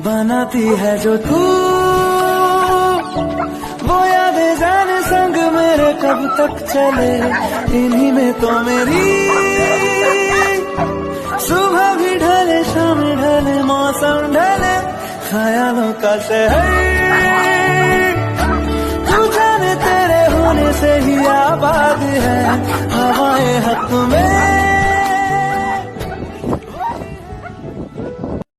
बनाती है जो तू वो यादें जाने संग मेरे कब तक चले, इन्हीं में तो मेरी सुबह भी ढले शाम ढले मौसम ढले, ख्यालों का शहर तू जाने तेरे होने से ही आबाद है, हवाएं हक में